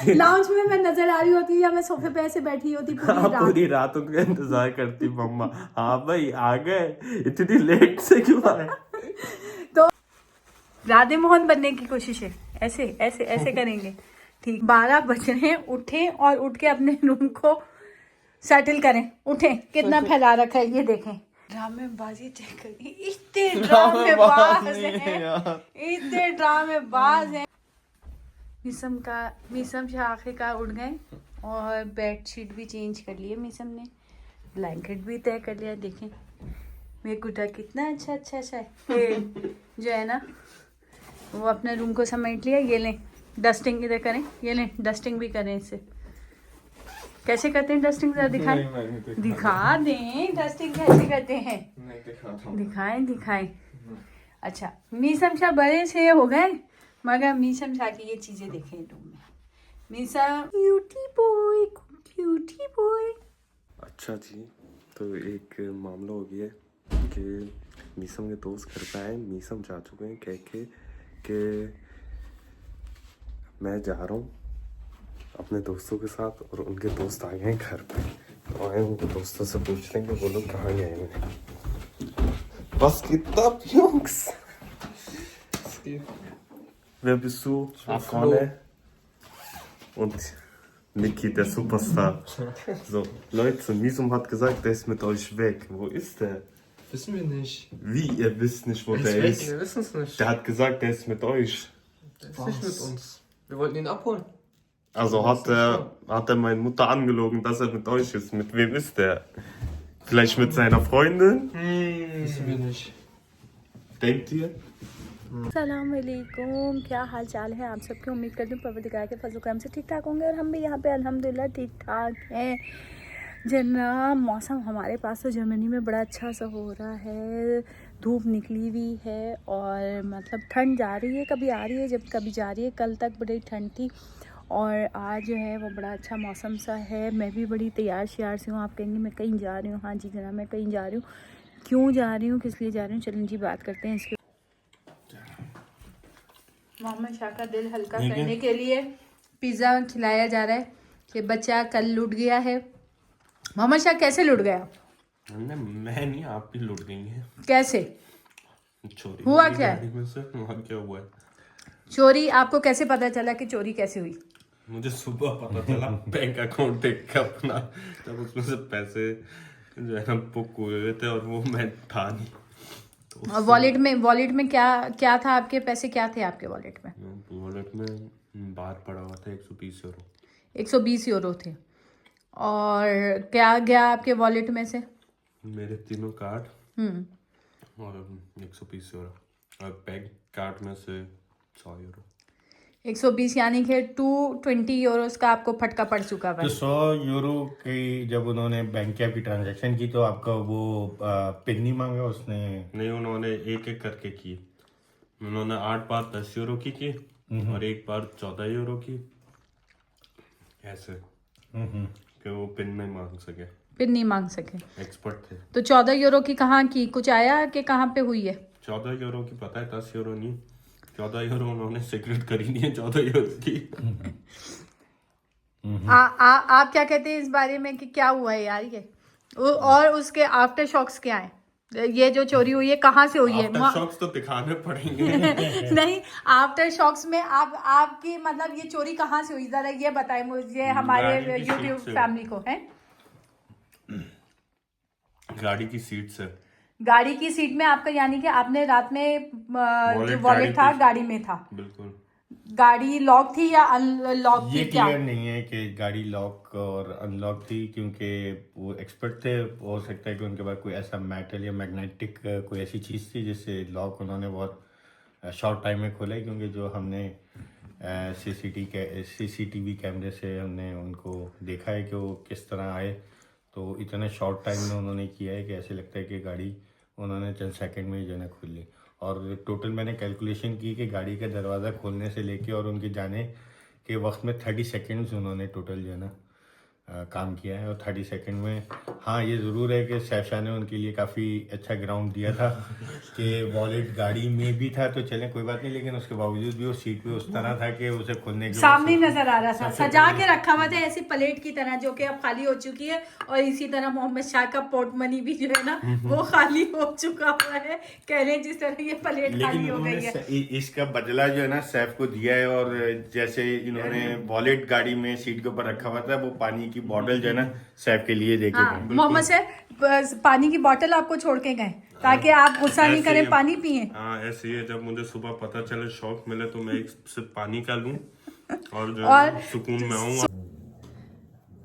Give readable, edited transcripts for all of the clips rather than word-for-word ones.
Lounge में मैं नजर आ रही होती या मैं सोफे पे ऐसे बैठी होती पूरी रात उनका इंतजार करती मम्मा। हाँ भाई आ गए, इतनी लेट से क्यों आए? तो राधे मोहन बनने की कोशिश है, ऐसे ऐसे ऐसे करेंगे। ठीक, 12 बज रहे हैं, उठे और उठ के अपने रूम को सेटल करें। उठे, कितना फैला रखा है ये देखें। ड्रामेबाजी चेक करिए, इतने ड्रामेबाज हैं, इतने ड्रामेबाज हैं। मीसम शाह आखिरकार उठ गए और बेडशीट भी चेंज कर लिए मीसम ने, ब्लैंकेट भी तय कर लिया। देखें मेरे गुड्डा कितना अच्छा अच्छा अच्छा है। ये जो है ना वो अपने रूम को समेट लिया। ये लें डस्टिंग इधर करें, ये लें डस्टिंग भी करें इससे। कैसे करते हैं डस्टिंग, जरा दिखाएं, दिखा दें डस्टिंग कैसे करते हैं। दिखाएं दिखाएं। अच्छा, मीसम शाह बड़े से हो गए मगर मीसम शाह की ये चीजें देखें रूम में। Meesam cutie boy, cutie boy. अच्छा जी, तो एक मामला हो गया कि मीसम के दोस्त घर पे आए। मीसम जा चुके हैं कह के कि मैं जा रहा हूँ अपने दोस्तों के साथ, और उनके दोस्त आ गए हैं घर पे। तो आए उनके दोस्तों से पूछ लेंगे वो लोग कहाँ गए हैं। Was geht ab, Jungs? Wer bist du? Vorne. Und Niki, der Superstar. So, Leute, Misum hat gesagt, der ist mit euch weg. Wo ist der? Wissen wir nicht. Wie, ihr wisst nicht, wo Er der ist weg, ist? wir wissen es nicht. Der hat gesagt, der ist mit euch. Der ist nicht mit uns. Wir wollten ihn abholen. Also hat er meine Mutter angelogen, dass er mit euch ist. Mit wem ist der? Vielleicht mit seiner Freundin? Wissen wir nicht. Denkt ihr? अस्सलाम वालेकुम, क्या हाल चाल है आप सबकी। उम्मीद करती हूँ परवरदिगार के फजल करम से ठीक ठाक होंगे और हम भी यहाँ पे अल्हम्दुलिल्लाह ठीक ठाक हैं। जनाब मौसम हमारे पास तो जर्मनी में बड़ा अच्छा सा हो रहा है, धूप निकली हुई है और मतलब ठंड जा रही है, कभी आ रही है जब कभी जा रही है। कल तक बड़ी ठंड थी और आज जो है वो बड़ा अच्छा मौसम सा है। मैं भी बड़ी तैयार श्यार सी हूँ। आप कहेंगे मैं कहीं जा रही हूँ, हाँ जी जनाब मैं कहीं जा रही हूँ। क्यों जा रही हूँ, किस लिए जा रही हूँ, चलें जी बात करते हैं इसके। मोहम्मद शाह का दिल हल्का करने के लिए पिज़्ज़ा खिलाया जा रहा है कि बच्चा कल लुट गया है। मोहम्मद शाह कैसे लुट गया? मैं नहीं, आप भी लुट गई हैं। कैसे चोरी हुआ? क्या है में से वहाँ क्या हुआ है? चोरी? आपको कैसे पता चला कि चोरी कैसे हुई? मुझे सुबह पता चला बैंक अकाउंट देख के अपना, तब उसमें से पैसे जो है ना बुक हुए थे और वो मैं था नहीं। और वॉलेट में क्या था? आपके पैसे क्या थे आपके वॉलेट में? वॉलेट में बाहर पड़ा हुआ था 120 यूरो। 120 यूरो थे। और क्या गया आपके वॉलेट में से? मेरे तीनों कार्ड और 120 यूरो, और बैंक कार्ड में से 100 यूरो। 120 यानी कि 220 यूरोस का आपको फटका पड़ चुका है। तो 100 यूरो की जब उन्होंने बैंक की आपकी ट्रांजैक्शन की तो आपका वो पिन नहीं मांगा उसने? नहीं, उन्होंने एक एक करके की। उन्होंने 8 बार 10 यूरो की और एक बार 14 यूरो की, ऐसे कि वो पिन नहीं मांग सके। पिन नहीं मांग सके, एक्सपर्ट थे। तो 14 यूरो की कहाँ की? कुछ आया कि कहाँ पे हुई है? 14 यूरो की पता है, 10 यूरो नहीं। 14 यूरो उन्होंने सिगरेट खरीदी है 14 यूरो की। आप क्या कहते हैं इस बारे में कि क्या हुआ है यार ये? और उसके आफ्टर शॉक्स क्या है? ये जो चोरी हुई है कहाँ से हुई है? आफ्टर शॉक्स तो दिखाने पड़ेंगे। नहीं, आफ्टर शॉक्स में आपकी मतलब ये चोरी कहाँ से हुई, जरा ये बताएं मुझे, हमारे यूट्यूब फैमिली को। है गाड़ी की सीट से। गाड़ी की सीट में आपका, यानी कि आपने रात में जो वॉलेट था गाड़ी में था? बिल्कुल। गाड़ी लॉक थी या अनलॉक थी? ये क्या क्लियर नहीं है कि गाड़ी लॉक और अनलॉक थी, क्योंकि वो एक्सपर्ट थे। हो सकता है कि उनके पास कोई ऐसा मेटल या मैग्नेटिक कोई ऐसी चीज़ थी जिससे लॉक उन्होंने बहुत शॉर्ट टाइम में खोला है। क्योंकि जो हमने सीसीटीवी कैमरे से हमने उनको देखा है कि वो किस तरह आए, तो इतने शॉर्ट टाइम में उन्होंने किया है कि ऐसे लगता है कि गाड़ी उन्होंने चंद सेकंड में ही जो है खोल ली। और टोटल मैंने कैलकुलेशन की कि गाड़ी का दरवाज़ा खोलने से लेके और उनके जाने के वक्त में 30 सेकंड्स उन्होंने टोटल जो है ना काम किया है। और 30 सेकंड में हाँ ये ज़रूर है कि सैफ शाह ने उनके लिए काफ़ी अच्छा ग्राउंड दिया था कि वॉलेट गाड़ी में भी था तो चलें कोई बात नहीं, लेकिन उसके बावजूद भी वो सीट पे उस तरह था कि उसे खोलने के सामने नजर आ रहा था, सजा के रखा हुआ था ऐसी प्लेट की तरह, जो कि अब खाली हो चुकी है। और इसी तरह मोहम्मद शाह का पोर्ट मनी भी जो है ना वो खाली हो चुका हुआ है, कह रहे जिस तरह ये प्लेट खाली हो गई है। इसका बदला जो है ना सैफ को दिया है। और जैसे इन्होंने वॉलेट गाड़ी में सीट के ऊपर रखा हुआ था, वो पानी की बोतल जो है ना सैफ के लिए देके गए। मोहम्मद से पानी की बोतल आपको छोड़ के गए ताकि आप गुस्सा नहीं करें, पानी पिए। हाँ ऐसे ही है, जब मुझे सुबह पता चले शौक मिले तो मैं एक सिर्फ पानी का लूं और जो सुकून में आऊँ।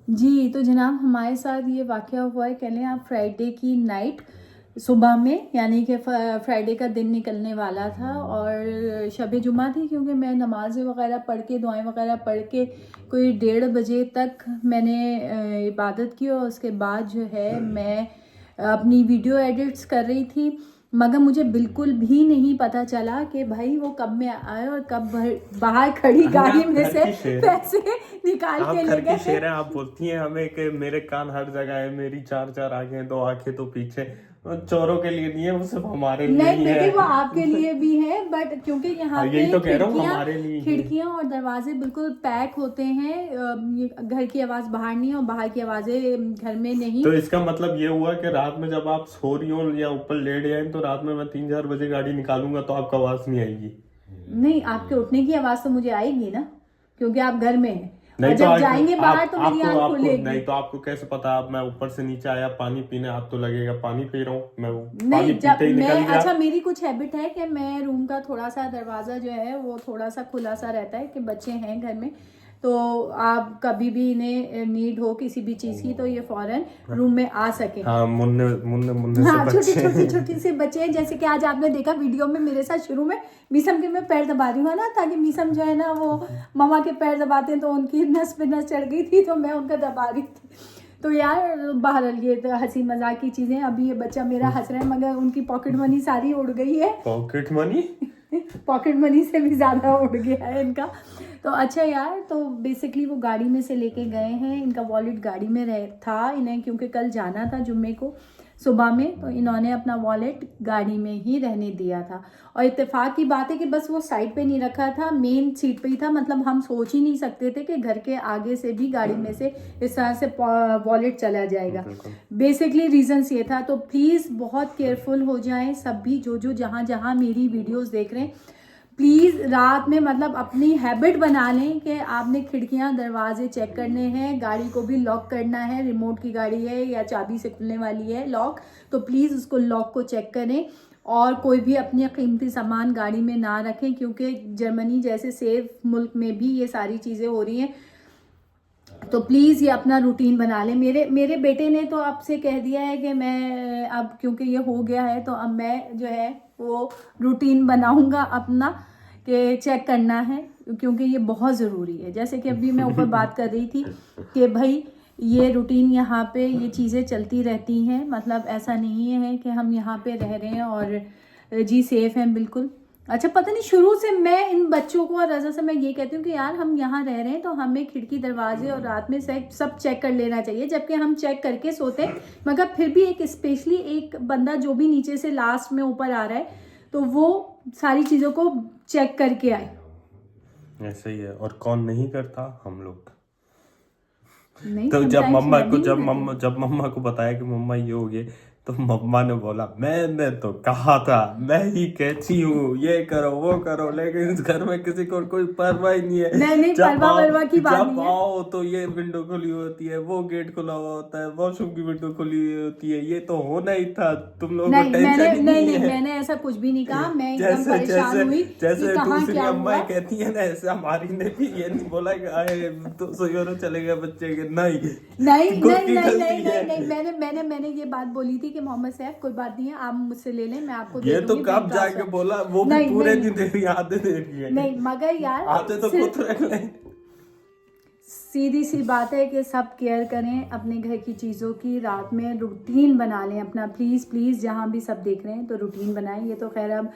जी तो जनाब हमारे साथ ये वाकया हुआ है, कह लें आप फ्राइडे की नाइट सुबह में, यानी कि फ्राइडे का दिन निकलने वाला था और शब जुमा थी, क्योंकि मैं नमाज़ वगैरह पढ़ के दुआएं वगैरह पढ़ के कोई 1:30 बजे तक मैंने इबादत की और उसके बाद जो है मैं अपनी वीडियो एडिट्स कर रही थी। मगर मुझे बिल्कुल भी नहीं पता चला कि भाई वो कब में आए और कब बाहर खड़ी गाड़ी में से पैसे निकाल के ले गए। शेर है, आप बोलती हैं हमें कि मेरे कान हर जगह है, मेरी 4 आंखें, 2 आंखें तो पीछे। चोरों के लिए नहीं है, वो सिर्फ हमारे लिए नहीं है। वो आपके लिए भी है, बट क्योंकि यहाँ पे तो कह रहा हूँ हमारे लिए खिड़कियाँ और दरवाजे बिल्कुल पैक होते हैं, घर की आवाज बाहर नहीं और बाहर की आवाजें घर में नहीं। तो इसका मतलब ये हुआ कि रात में जब आप सो रही हो या ऊपर लेट जाए तो रात में मैं 3-4 बजे गाड़ी निकालूंगा तो आपको आवाज नहीं आएगी? नहीं, आपके उठने की आवाज तो मुझे आएगी ना, क्योंकि आप घर में हैं। नहीं जब जाएंगे बाहर तो मेरी आंख खुलेगी। नहीं तो आपको कैसे पता? आप मैं ऊपर से नीचे आया पानी पीने, आप तो लगेगा पानी पी रहा हूँ मैं। नहीं जब मैं अच्छा मेरी कुछ हैबिट है कि मैं रूम का थोड़ा सा दरवाजा जो है वो थोड़ा सा खुला सा रहता है कि बच्चे हैं घर में, तो आप कभी भी इन्हें नीड हो किसी भी चीज की तो ये फौरन रूम में आ सके। हाँ, मुन्ने हाँ, छोटी से बच्चे हैं। जैसे कि आज आपने देखा वीडियो में मेरे साथ शुरू में मीसम के मैं पैर दबा रही हूँ ना, ताकि मीसम जो है ना वो मम्मा के पैर दबाते हैं तो उनकी नस पे नस चढ़ गई थी तो मैं उनका दबा रही थी। तो यार बहरहाल ये तो हंसी मजाक की चीजें। अभी ये बच्चा मेरा हंस रहा है मगर उनकी पॉकेट मनी सारी उड़ गई है। पॉकेट मनी पॉकेट मनी से भी ज्यादा उड़ गया है इनका। तो अच्छा यार, तो बेसिकली वो गाड़ी में से लेके गए हैं, इनका वॉलेट गाड़ी में था इन्हें, क्योंकि कल जाना था जुम्मे को सुबह में, तो इन्होंने अपना वॉलेट गाड़ी में ही रहने दिया था। और इत्तेफाक की बात है कि बस वो साइड पे नहीं रखा था, मेन सीट पे ही था। मतलब हम सोच ही नहीं सकते थे कि घर के आगे से भी गाड़ी में से इस तरह से वॉलेट चला जाएगा। बेसिकली रीजंस ये था। तो प्लीज़ बहुत केयरफुल हो जाएं सब भी, जो जहाँ जहाँ मेरी वीडियोस देख रहे हैं। प्लीज़ रात में मतलब अपनी हैबिट बना लें कि आपने खिड़कियां दरवाजे चेक करने हैं, गाड़ी को भी लॉक करना है। रिमोट की गाड़ी है या चाबी से खुलने वाली है लॉक, तो प्लीज़ उसको लॉक को चेक करें। और कोई भी अपने कीमती सामान गाड़ी में ना रखें, क्योंकि जर्मनी जैसे सेफ मुल्क में भी ये सारी चीज़ें हो रही हैं। तो प्लीज़ ये अपना रूटीन बना लें। मेरे बेटे ने तो आपसे कह दिया है कि मैं अब क्योंकि ये हो गया है तो अब मैं जो है वो रूटीन बनाऊंगा अपना, कि चेक करना है, क्योंकि ये बहुत ज़रूरी है। जैसे कि अभी मैं ऊपर बात कर रही थी कि भाई ये रूटीन यहाँ पे ये चीज़ें चलती रहती हैं। मतलब ऐसा नहीं है कि हम यहाँ पे रह रहे हैं और जी सेफ हैं बिल्कुल। अच्छा पता नहीं, शुरू से मैं इन बच्चों को और रज़ा से मैं ये कहती हूँ कि यार हम यहाँ रह रहे हैं तो हमें खिड़की दरवाजे और रात में सब चेक कर लेना चाहिए, जबकि हम चेक करके सोते हैं। मगर फिर भी एक स्पेशली एक बंदा जो भी नीचे से लास्ट में ऊपर आ रहा है तो वो सारी चीज़ों को चेक करके आए। ऐसा ही है। और कौन नहीं करता? हम लोग। नहीं, तो जब मम्मा को बताया कि मम्मा ये हो गया, तो मम्मा ने बोला मैंने तो कहा था, मैं ही कहती हूँ ये करो वो करो, लेकिन इस घर में किसी को कोई परवाह ही नहीं है। नहीं परवाह की बात नहीं है। जब आओ तो ये विंडो खुली होती है, वो गेट खुला हुआ होता है, वॉशरूम की विंडो खुली होती है। ये तो होना ही था, तुम लोगों को टेंशन नहीं है। मैंने ऐसा कुछ भी नहीं कहा। मैं एकदम परेशान हुई जैसे दूसरी अम्मा कहती है ना, ऐसे हमारी ने भी ये नहीं बोला कि आए 200 यूरो चलेगा बच्चे के। नहीं मैंने ये बात बोली थी कि मोहम्मद सैफ कोई बात नहीं है, आप मुझसे ले लें, मैं आपको ये तो कब जाके बोला, वो भी पूरे दिन दे रही आधे दे रही है। नहीं मगर यार आते तो खुद रख लें। सीधी सी बात है कि सब केयर करें अपने घर की चीज़ों की, रात में रूटीन बना लें अपना। प्लीज़ जहाँ भी सब देख रहे हैं तो रूटीन बनाएं। ये तो खैर अब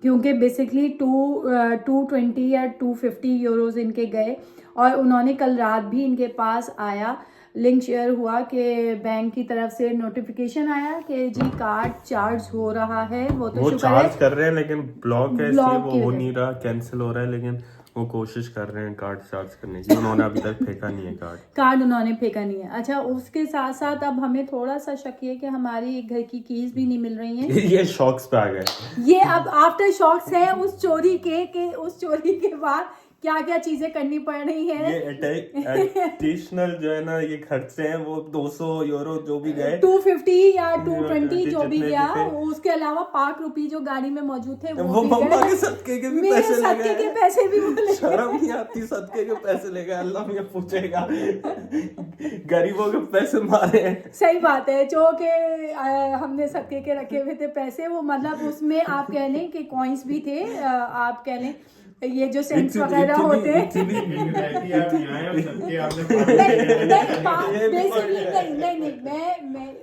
क्योंकि बेसिकली 220 या 250 यूरोज इनके गए, और उन्होंने कल रात भी इनके पास आया लिंक शेयर हुआ कि बैंक की तरफ से नोटिफिकेशन आया कि जी कार्ड चार्ज हो रहा है। वो तो वो शुक्र चार्ज है कर रहे हैं लेकिन ब्लॉक है, इसलिए ब्लॉक वो की हो वजह नहीं रहा, कैंसिल हो रहा है, लेकिन वो कोशिश कर रहे हैं कार्ड चार्ज करने की। उन्होंने अभी तक फेंका नहीं है कार्ड उन्होंने फेंका नहीं है। अच्छा, उसके साथ साथ अब हमें थोड़ा सा शक है कि हमारी घर की कीज भी नहीं मिल रही हैं। ये शॉक्स पे आ गए। ये अब आफ्टर शॉक्स है उस चोरी के उस चोरी के बाद क्या क्या चीजें करनी पड़ रही है। ये एडिशनल जो है ना ये खर्चे हैं, वो 200 यूरो जो भी गए, 250 या 220 जो भी जितने गया, भी थे। उसके अलावा 5 रुपये जो गाड़ी में मौजूद थे वो भी मम्मा गए। के सदके के भी मेरे पैसे ले सदके के गए। पैसे भी वो ले गए। शर्म नहीं आती, सदके के पैसे ले गए। अल्लाह मुझे पूछेगा, गरीबों के पैसे मारे हैं। सही बात है, जो कि हमने सदके के रखे हुए थे पैसे, वो मतलब उसमें आप कह लें कि कॉइन्स भी थे, आप कह लें ये जो सेंट्स वगैरह होते हैं। नहीं,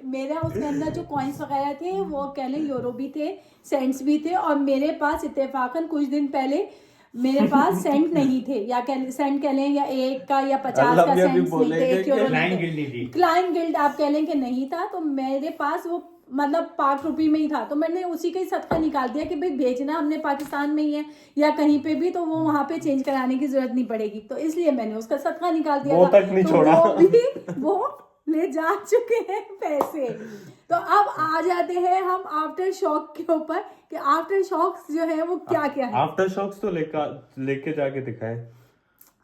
मेरा उसके अंदर जो कॉइन्स वगैरह थे वो कह लें यूरो भी थे, सेंट्स भी थे, और मेरे पास इत्तेफाकन कुछ दिन पहले मेरे पास सेंट नहीं थे, या सेंट कह लें या 1 का या 50 का सेंट नहीं थे, 1 यूरो नहीं थे। क्लाइन गिल्ड आप कह लें कि नहीं था, तो मेरे पास वो मतलब 5 रुपये में ही था, तो मैंने उसी का ही सदका निकाल दिया कि भाई भेजना हमने पाकिस्तान में ही है या कहीं पे भी, तो वो वहां पे चेंज कराने की जरूरत नहीं पड़ेगी, तो इसलिए मैंने उसका सदका निकाल दिया। वो तक नहीं छोड़ा। वो ले जा चुके हैं पैसे। तो अब आ जाते हैं हम आफ्टर शॉक के ऊपर कि आफ्टर शॉक्स जो है वो क्या क्या है। आफ्टर शॉक्स तो लेके जाके दिखाएं।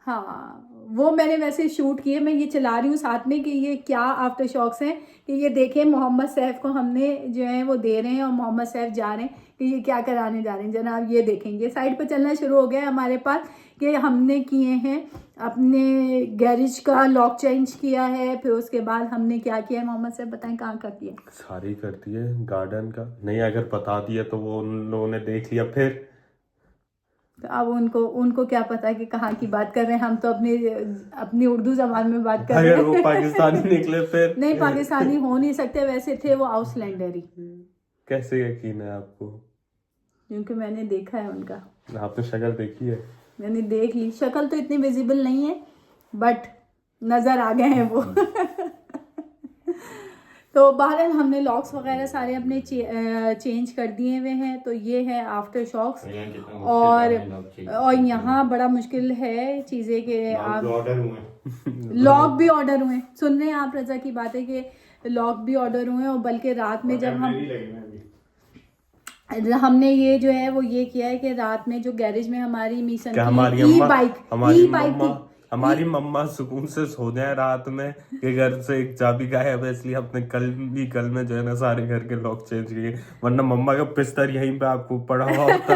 हाँ, वो मैंने वैसे शूट किए, मैं ये चला रही हूँ साथ में कि ये क्या आफ्टर शॉक्स हैं, कि ये देखें मोहम्मद सैफ को हमने जो है वो दे रहे हैं और मोहम्मद सैफ जा रहे हैं कि ये क्या कराने जा रहे हैं जनाब। ये देखेंगे साइड पर चलना शुरू हो गया हमारे पास कि हमने किए हैं अपने गैरेज का लॉक चेंज किया है, फिर उसके बाद हमने क्या किया है मोहम्मद सैफ बताएं कहाँ का किया। सारी करती है गार्डन का, नहीं अगर बता दिया तो वो उन लोगों ने देख लिया फिर। तो अब उनको क्या पता कि कहाँ की बात कर रहे हैं, हम तो अपनी उर्दू जबान में बात कर रहे हैं। अगर वो पाकिस्तानी निकले फिर नहीं, पाकिस्तानी हो नहीं सकते, वैसे थे वो आउटलैंडर ही। कैसे यकीन है आपको? क्योंकि मैंने देखा है उनका। आपने शक्ल देखी है? मैंने देख ली, शक्ल तो इतनी विजिबल नहीं है बट नजर आ गए हैं वो। तो बहरहाल हमने लॉक्स वगैरह सारे अपने चेंज कर दिए हुए हैं। तो ये है आफ्टर शॉक्स, और यहाँ बड़ा मुश्किल है चीज़ें कि आप लॉक भी ऑर्डर हुए, सुन रहे हैं आप, रजा की बात है कि लॉक भी ऑर्डर हुए, और बल्कि रात में जब हमने ये जो है वो ये किया है कि रात में जो गैरेज में हमारी मिशन की ई बाइक थी, हमारी मम्मा सुकून से सो जाए रात में कि घर से एक चाबी गायब है, इसलिए अपने कल में जो है ना सारे घर के लॉक चेंज किए, वरना मम्मा का बिस्तर यहीं पे आपको पड़ा हुआ होता।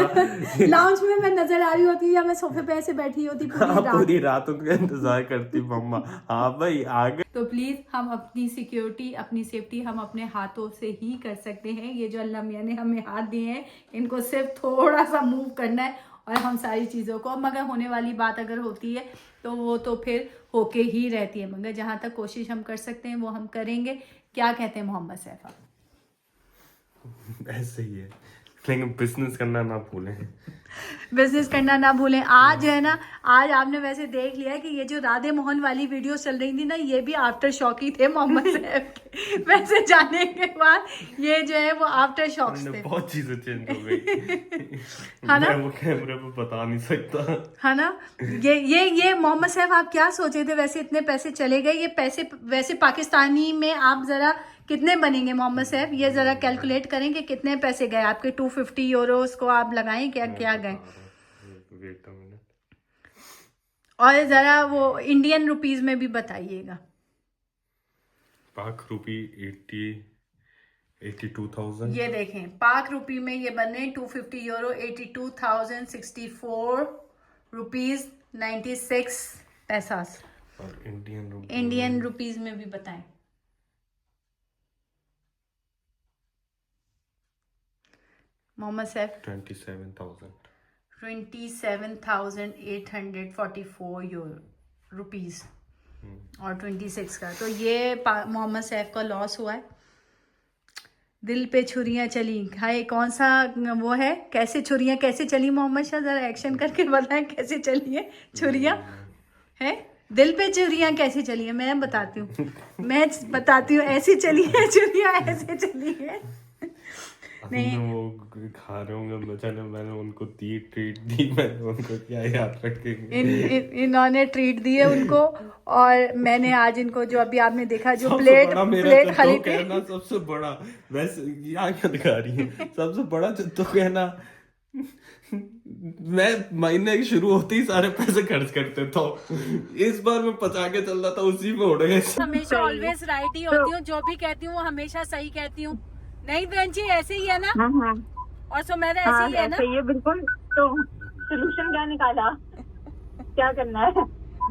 लाउंज में मैं नजर आ रही होती या मैं सोफे पे ऐसे बैठी होती पूरी रात उनका इंतजार करती मम्मा। हाँ भाई आगे। तो प्लीज हम अपनी सिक्योरिटी, अपनी सेफ्टी हम अपने हाथों से ही कर सकते हैं। ये जो अल्लाह मियां ने हमें हाथ दिए हैं, इनको सिर्फ थोड़ा सा मूव करना है और हम सारी चीज़ों को, मगर होने वाली बात अगर होती है तो वो तो फिर होके ही रहती है, मगर जहाँ तक कोशिश हम कर सकते हैं वो हम करेंगे। क्या कहते हैं मोहम्मद सैफ आप? ऐसे ही है, लेकिन बिजनेस करना ना भूलें। बिजनेस करना ना भूलें। आज है ना, आज आपने वैसे देख लिया कि ये जो राधे मोहन वाली वीडियो चल रही थी ना, ये भी आफ्टर शॉक ही थे मोहम्मद सैफ के। वैसे जाने के बाद ये जो है वो आफ्टर शॉक्स थे। बहुत चीजें चेंज हो गई है ना, मैं वो कैमरे पे बता नहीं सकता, है ना। ये मोहम्मद सैफ आप क्या सोचे थे? वैसे इतने पैसे चले गए, ये पैसे वैसे पाकिस्तानी में आप जरा कितने बनेंगे मोहम्मद सैफ? ये जरा कैलकुलेट करें कि कितने पैसे गए आपके 250 यूरोस को आप लगाएं, क्या गए, और जरा वो इंडियन रुपीस में भी बताइएगा। पाक रुपी 82,000। ये देखें, पाक रुपी में ये बने 250 यूरो 82,064 रुपीज 96 पैसा। और इंडियन रुपीस में भी बताएं। मोहम्मद सैफ 27,844 रुपीस और 26 का। तो ये मोहम्मद सैफ का लॉस हुआ है। दिल पे छुरियां चली, हाय कौन सा वो है, कैसे छुरियां कैसे चली मोहम्मद शाह, जरा एक्शन करके बताएं कैसे चली है छुरियां, है दिल पे चुरियां कैसे चली है मैं बताती हूँ, मैं बताती हूँ। ऐसी चली है चुरियां, ऐसे चली है। नहीं वो खा रहे होंगे बेचारे, मैंने उनको ट्रीट दी, मैंने उनको क्या याद रखेंगे। इन्होंने ट्रीट दी है उनको, और मैंने आज इनको जो अभी आपने देखा जो सबसे प्लेट बड़ा मेरा प्लेट जद्दो खरीदी कहना, सबसे बड़ा वैसे यहाँ क्या दिखा रही है, सबसे बड़ा जद्दो कहना, मैं महीने की शुरू होते ही सारे पैसे खर्च करते तो इस बार मैं पचा के चल रहा था, उसी में उड़ गए। हमेशा ऑलवेज राइट ही होती हूँ, जो भी कहती हूँ वो हमेशा सही कहती हूँ। नहीं बहन जी ऐसे ही है ना, और सुमेरा ऐसे ही है ना। ये बिल्कुल। तो सोल्यूशन क्या निकाला, क्या करना है?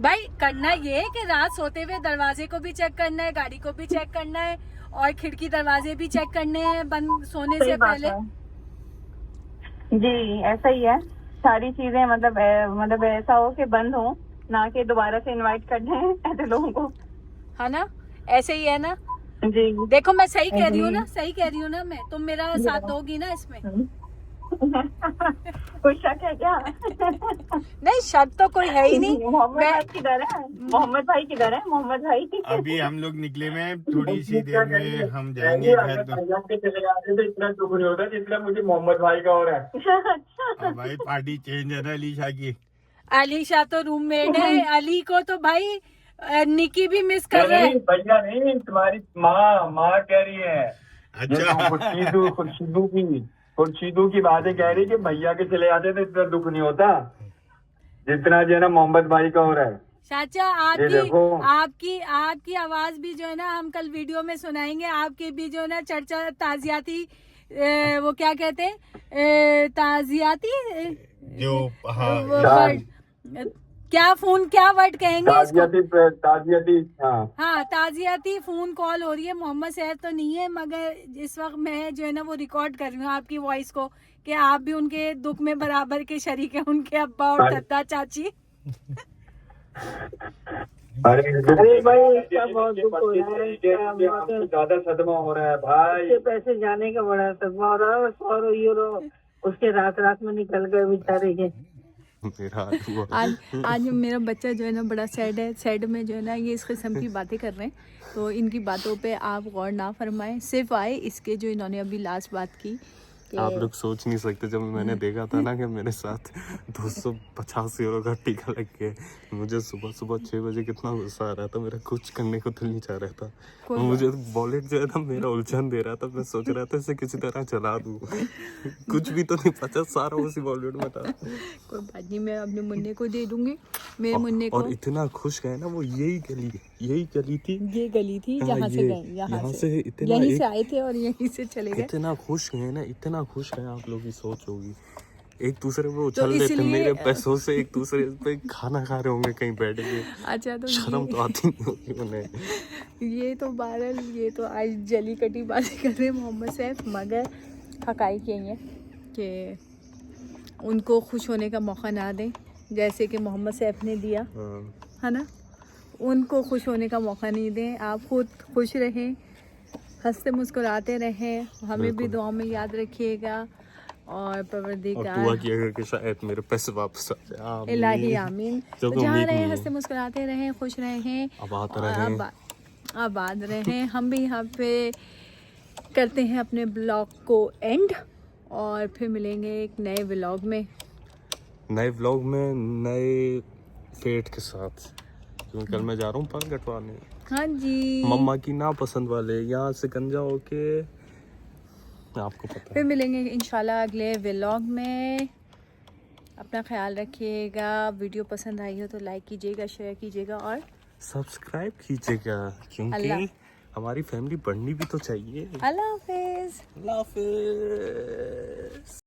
भाई करना ये है कि रात सोते हुए दरवाजे को भी चेक करना है, गाड़ी को भी चेक करना है, और खिड़की दरवाजे भी चेक करने हैं बंद सोने से पहले। जी ऐसा ही है, सारी चीजें मतलब ऐसा हो कि बंद हो, ना कि दोबारा से इनवाइट करने हैं ऐसे लोगों को, है ना, ऐसे ही है ना। जी देखो मैं सही कह रही हूँ ना, सही कह रही हूँ ना मैं, तुम मेरा साथ दोगी ना इसमें। कोई शक है क्या? नहीं शक तो कोई है ही नहीं। मोहम्मद भाई किधर है? मोहम्मद भाई किधर है? मोहम्मद भाई अभी हम लोग निकले में, थोड़ी सी देर में हम जाएंगे घर। तो इतना दुख नहीं होता जितना मुझे मोहम्मद भाई का हो रहा है। अब भाई पार्टी चेंज है ना अलीशा की। अलीशा तो रूममेट है, अली को तो भाई निकी भी मिस कर रहे हैं। भैया नहीं, तुम्हारी माँ कह रही है। अच्छा खुर्शीदू की बातें कह रही कि भैया के चले जाते तो इतना दुख नहीं होता जितना जो है ना मोहम्मद भाई का हो रहा है। चाचा ये देखो। आपकी आवाज भी जो है ना हम कल वीडियो में सुनाएंगे, आपकी भी जो है ना चर्चा ताजियाती वो क्या कहते हैं ताजियाती जो हाँ वो वर्ड क्या वर्ड कहेंगे इसको? ताजियाती हाँ ताजियाती फोन कॉल हो रही है। मोहम्मद सैफ तो नहीं है, मगर इस वक्त मैं जो है ना वो रिकॉर्ड कर रही हूँ आपकी वॉइस को, कि आप भी उनके दुख में बराबर के शरीक हैं, उनके अब्बा और दद्दा चाची। अरे भाई ज्यादा सदमा हो रहा है भाई, पैसे जाने का बड़ा सदमा हो रहा है। 100 यूरो उसके रात में निकल गए बेचारे के। आज मेरा बच्चा जो है ना बड़ा सैड है, सैड में जो है ना ये इस किस्म की बातें कर रहे हैं, तो इनकी बातों पे आप गौर ना फरमाएं, सिर्फ आए इसके जो इन्होंने अभी लास्ट बात की। आप लोग सोच नहीं सकते, जब मैंने देखा था ना कि मेरे साथ 250 यूरो का टीका लग गया, मुझे सुबह 6 बजे कितना गुस्सा आ रहा था, मेरा कुछ करने को दिल नहीं चाह रहा था। और मुझे वॉलेट जो है ना मेरा उलझन दे रहा था, मैं सोच रहा था इसे किसी तरह चला दूं, कुछ भी तो नहीं पता, सारा उसी वॉलेट में था। कोई बात नहीं, मैं अपने मुन्ने को दे दूंगी, मेरे मुन्ने को। और इतना खुश गए ना, वो यही गली थी, ये गली थी जहाँ से गए, यहाँ से इतना यहीं से आए थे और यहीं से चले गए। इतना खुश गए ना, इतना खुश गए, आप लोग की सोच होगी। एक दूसरे पे उछल लेते मेरे पैसों से, एक दूसरे पे खाना खा रहे होंगे कहीं बैठ के। अच्छा तो शर्म तो आती नहीं होगी उन्हें। ये तो बहरहाल ये तो आज जली कटी बातें कर रहे हैं मोहम्मद सैफ, मगर हकाइक यही है कि उनको खुश होने का मौका ना दें, जैसे कि मोहम्मद सैफ ने दिया है ना, उनको खुश होने का मौका नहीं दें। आप खुद खुश रहें, हंसते मुस्कुराते रहें, हमें भी दुआ में याद रखिएगा, और परवरदिगार दुआ किया कि शायद मेरे पैसे वापस आ जाए, इलाही आमीन। तो जहाँ रहें हंसते मुस्कुराते रहें, खुश रहें, आबाद रहें। हम भी यहाँ पे करते हैं अपने ब्लॉग को एंड, और फिर मिलेंगे एक नए व्लॉग में, नए पेट के साथ, क्योंकि कल मैं जा रहा हूँ बाल कटवाने। हाँ जी, मम्मा की ना पसंद वाले, यहाँ से गंजा होके, आपको पता है। फिर मिलेंगे इंशाल्लाह अगले व्लॉग में। अपना ख्याल रखिएगा, वीडियो पसंद आई हो तो लाइक कीजिएगा, शेयर कीजिएगा और सब्सक्राइब कीजिएगा, क्योंकि हमारी फैमिली बढ़नी भी तो चाहिए। अल्लाह हाफिज़। अल्लाह हाफिज़।